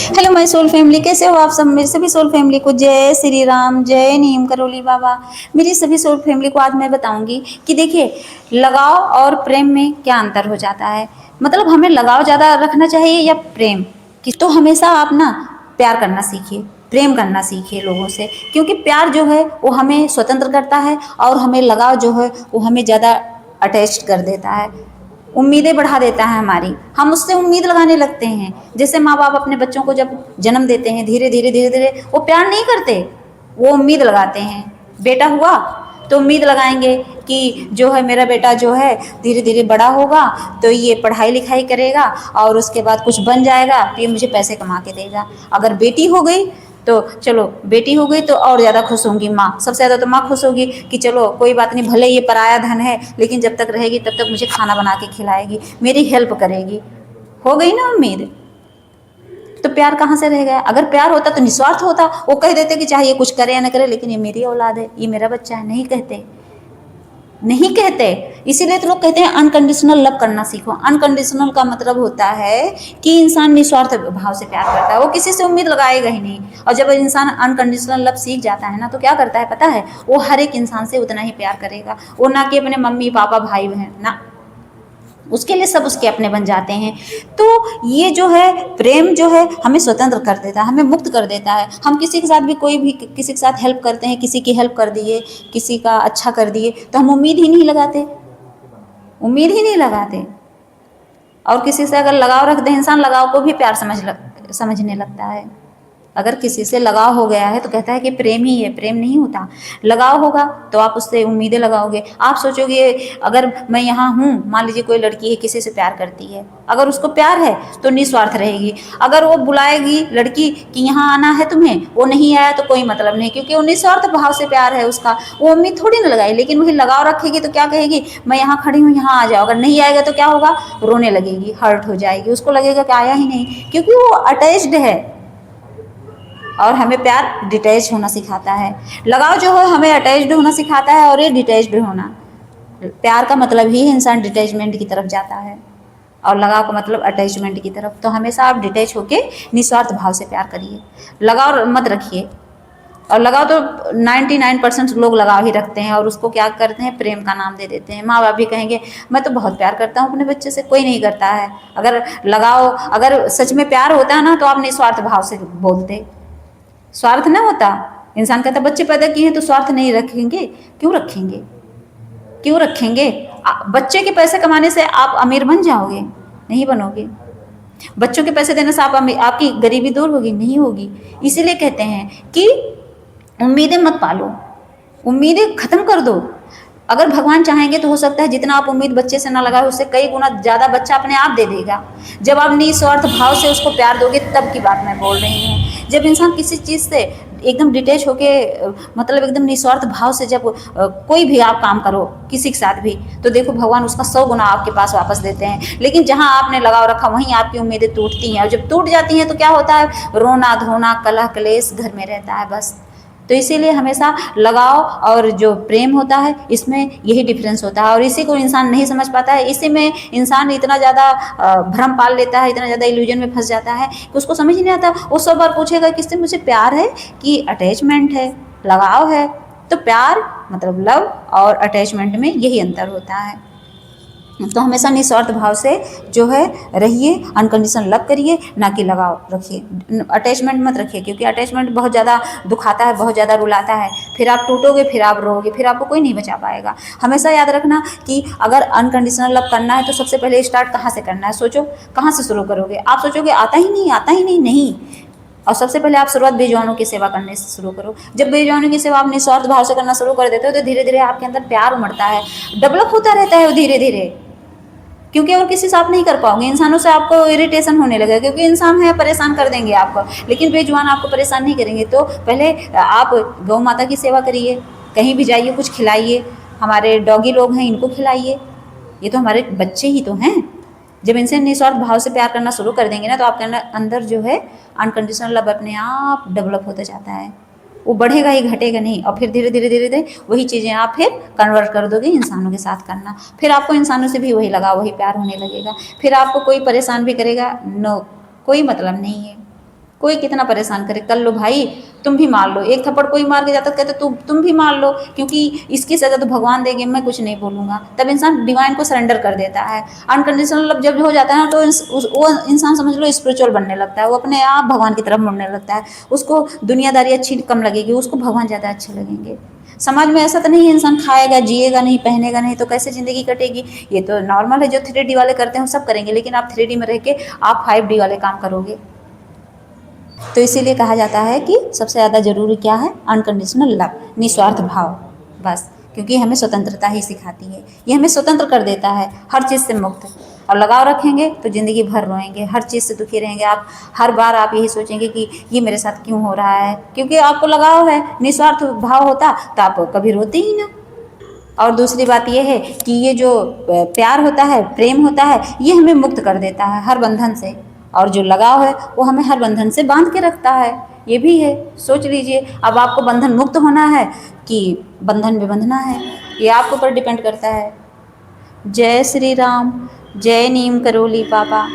Hello my soul family, कैसे हो आप सब। मेरी सभी सोल फैमिली को जय श्री राम, जय नीम करोली बाबा। मेरी सभी सोल फैमिली को आज मैं बताऊंगी कि देखिए, लगाव और प्रेम में क्या अंतर हो जाता है। मतलब हमें लगाव ज़्यादा रखना चाहिए या प्रेम कि तो हमेशा आप ना प्यार करना सीखिए, प्रेम करना सीखिए लोगों से, क्योंकि प्यार जो है वो हमें स्वतंत्र करता है और हमें लगाव जो है वो हमें ज़्यादा अटैच कर देता है, उम्मीदें बढ़ा देता है हमारी। हम उससे उम्मीद लगाने लगते हैं। जैसे माँ बाप अपने बच्चों को जब जन्म देते हैं, धीरे धीरे धीरे धीरे वो प्यार नहीं करते, वो उम्मीद लगाते हैं। बेटा हुआ तो उम्मीद लगाएंगे कि जो है मेरा बेटा जो है धीरे धीरे बड़ा होगा तो ये पढ़ाई लिखाई करेगा और उसके बाद कुछ बन जाएगा तो ये मुझे पैसे कमा के देगा। अगर बेटी हो गई तो चलो, बेटी हो गई तो और ज़्यादा खुश होंगी माँ, सबसे ज़्यादा तो माँ खुश होगी कि चलो कोई बात नहीं, भले ये पराया धन है लेकिन जब तक रहेगी तब तक मुझे खाना बना के खिलाएगी, मेरी हेल्प करेगी। हो गई ना उम्मीद। तो प्यार कहाँ से रह गया। अगर प्यार होता तो निस्वार्थ होता, वो कह देते कि चाहे ये कुछ करे या न करे लेकिन ये मेरी औलाद है, ये मेरा बच्चा है। नहीं कहते, नहीं कहते। इसीलिए तो लोग कहते हैं अनकंडीशनल लव करना सीखो। अनकंडीशनल का मतलब होता है कि इंसान निस्वार्थ भाव से प्यार करता है, वो किसी से उम्मीद लगाएगा ही नहीं। और जब इंसान अनकंडीशनल लव सीख जाता है ना तो क्या करता है पता है, वो हर एक इंसान से उतना ही प्यार करेगा। वो ना कि अपने मम्मी पापा भाई बहन, ना, उसके लिए सब उसके अपने बन जाते हैं। तो ये जो है प्रेम जो है हमें स्वतंत्र कर देता है, हमें मुक्त कर देता है। हम किसी के साथ भी, कोई भी किसी के साथ हेल्प करते हैं, किसी की हेल्प कर दिए, किसी का अच्छा कर दिए तो हम उम्मीद ही नहीं लगाते, उम्मीद ही नहीं लगाते। और किसी से अगर लगाव रख दे इंसान, लगाव को भी प्यार समझने लगता है। अगर किसी से लगाव हो गया है तो कहता है कि प्रेम ही है, प्रेम नहीं होता। लगाव होगा तो आप उससे उम्मीदें लगाओगे। आप सोचोगे अगर मैं यहाँ हूँ, मान लीजिए कोई लड़की है किसी से प्यार करती है, अगर उसको प्यार है तो निस्वार्थ रहेगी। अगर वो बुलाएगी लड़की कि यहाँ आना है तुम्हें, वो नहीं आया तो कोई मतलब नहीं, क्योंकि वो निस्वार्थ भाव से प्यार है उसका, वो उम्मीद थोड़ी ना लगाई। लेकिन वही लगाव रखेगी तो क्या कहेगी, मैं यहाँ खड़ी हूँ, यहाँ आ जाओ। अगर नहीं आएगा तो क्या होगा, रोने लगेगी, हर्ट हो जाएगी, उसको लगेगा कि आया ही नहीं, क्योंकि वो अटैच्ड है। और हमें प्यार डिटैच होना सिखाता है। लगाव जो है हमें अटैच्ड होना सिखाता है और ये डिटैच्ड होना। प्यार का मतलब ही इंसान डिटैचमेंट की तरफ जाता है और लगाव का मतलब अटैचमेंट की तरफ। तो हमेशा आप डिटैच होके निस्वार्थ भाव से प्यार करिए, लगाव मत रखिए। और लगाव तो 99% लोग लगाव ही रखते हैं और उसको क्या करते हैं, प्रेम का नाम दे देते हैं। माँ बाप भी कहेंगे मैं तो बहुत प्यार करता हूँ अपने बच्चे से, कोई नहीं करता है। अगर लगाव, अगर सच में प्यार होता है ना तो आप निस्वार्थ भाव से बोलते, स्वार्थ ना होता। इंसान कहता बच्चे पैदा किए हैं तो स्वार्थ नहीं रखेंगे, क्यों रखेंगे, क्यों रखेंगे। बच्चे के पैसे कमाने से आप अमीर बन जाओगे, नहीं बनोगे। बच्चों के पैसे देने से आपकी गरीबी दूर होगी, नहीं होगी। इसीलिए कहते हैं कि उम्मीदें मत पालो, उम्मीदें खत्म कर दो। अगर भगवान चाहेंगे तो हो सकता है जितना आप उम्मीद बच्चे से ना लगाए उससे कई गुना ज़्यादा बच्चा अपने आप दे देगा, जब आप निस्वार्थ भाव से उसको प्यार दोगे। तब की बात मैं बोल रही हूँ। जब इंसान किसी चीज़ से एकदम डिटैच होके, मतलब एकदम निस्वार्थ भाव से जब कोई भी आप काम करो किसी के साथ भी, तो देखो भगवान उसका 100 गुना आपके पास वापस देते हैं। लेकिन जहाँ आपने लगाव रखा वहीं आपकी उम्मीदें टूटती हैं, और जब टूट जाती हैं तो क्या होता है, रोना धोना कलह क्लेश घर में रहता है बस। तो इसीलिए हमेशा लगाव और जो प्रेम होता है इसमें यही डिफरेंस होता है, और इसी को इंसान नहीं समझ पाता है। इसी में इंसान इतना ज़्यादा भ्रम पाल लेता है, इतना ज़्यादा इल्यूजन में फंस जाता है कि उसको समझ नहीं आता। वो 100 बार पूछेगा किससे मुझे प्यार है कि अटैचमेंट है, लगाव है। तो प्यार मतलब लव और अटैचमेंट में यही अंतर होता है। तो हमेशा निस्वार्थ भाव से जो है रहिए, अनकंडीशनल लव करिए, ना कि लगाव रखिए। अटैचमेंट मत रखिए, क्योंकि अटैचमेंट बहुत ज़्यादा दुखाता है, बहुत ज़्यादा रुलाता है। फिर आप टूटोगे, फिर आप रोओगे, फिर आपको कोई नहीं बचा पाएगा। हमेशा याद रखना कि अगर अनकंडीशनल लव करना है तो सबसे पहले स्टार्ट कहाँ से करना है, सोचो कहाँ से शुरू करोगे। आप सोचोगे आता ही नहीं, आता ही नहीं, नहीं। और सबसे पहले आप शुरुआत बेजुबानों की सेवा करने से शुरू करो। जब बेजुबानों की सेवा आप निस्वार्थ भाव से करना शुरू कर देते हो तो धीरे धीरे आपके अंदर प्यार उमड़ता है, डेवलप होता रहता है धीरे धीरे। क्योंकि और किसी से आप नहीं कर पाओगे, इंसानों से आपको इरिटेशन होने लगेगा, क्योंकि इंसान है परेशान कर देंगे आपको, लेकिन बेजुबान आपको परेशान नहीं करेंगे। तो पहले आप गौ माता की सेवा करिए, कहीं भी जाइए कुछ खिलाइए, हमारे डॉगी लोग हैं इनको खिलाइए, ये तो हमारे बच्चे ही तो हैं। जब इनसे निस्वार्थ भाव से प्यार करना शुरू कर देंगे ना तो आपके अंदर जो है अनकंडीशनल लव अपने आप डेवलप होता जाता है। वो बढ़ेगा ही, घटेगा नहीं। और फिर धीरे धीरे धीरे धीरे वही चीज़ें आप फिर कन्वर्ट कर दोगे इंसानों के साथ करना। फिर आपको इंसानों से भी वही लगा, वही प्यार होने लगेगा। फिर आपको कोई परेशान भी करेगा, नो, कोई मतलब नहीं है, कोई कितना परेशान करे, कर लो भाई, तुम भी मार लो। एक थप्पड़ कोई मार के जाता तो कहते तुम भी मार लो, क्योंकि इसकी सज़ा तो भगवान देंगे, मैं कुछ नहीं बोलूँगा। तब इंसान डिवाइन को सरेंडर कर देता है। अनकंडीशनल लव जब हो जाता है ना, तो वो इंसान समझ लो स्पिरिचुअल बनने लगता है, वो अपने आप भगवान की तरफ मुड़ने लगता है। उसको दुनियादारी अच्छी कम लगेगी, उसको भगवान ज़्यादा अच्छे लगेंगे। समाज में ऐसा तो नहीं है इंसान खाएगा, जिएगा नहीं, पहनेगा नहीं, तो कैसे ज़िंदगी कटेगी? ये तो नॉर्मल है, जो 3D वाले करते हैं वो सब करेंगे, लेकिन आप 3D में रह के आप 5D वाले काम करोगे। तो इसीलिए कहा जाता है कि सबसे ज़्यादा ज़रूरी क्या है? अनकंडीशनल लव, निस्वार्थ भाव, बस। क्योंकि हमें स्वतंत्रता ही सिखाती है, ये हमें स्वतंत्र कर देता है हर चीज़ से मुक्त। और लगाव रखेंगे तो ज़िंदगी भर रोएंगे, हर चीज़ से दुखी रहेंगे आप। हर बार आप यही सोचेंगे कि ये मेरे साथ क्यों हो रहा है, क्योंकि आपको लगाव है। निस्वार्थ भाव होता तो आप कभी रोते ही ना। और दूसरी बात ये है कि ये जो प्यार होता है, प्रेम होता है, ये हमें मुक्त कर देता है हर बंधन से। और जो लगाव है वो हमें हर बंधन से बांध के रखता है, ये भी है। सोच लीजिए, अब आपको बंधन मुक्त होना है कि बंधन में बंधना है, ये आपके ऊपर डिपेंड करता है। जय श्री राम, जय नीम करोली बाबा।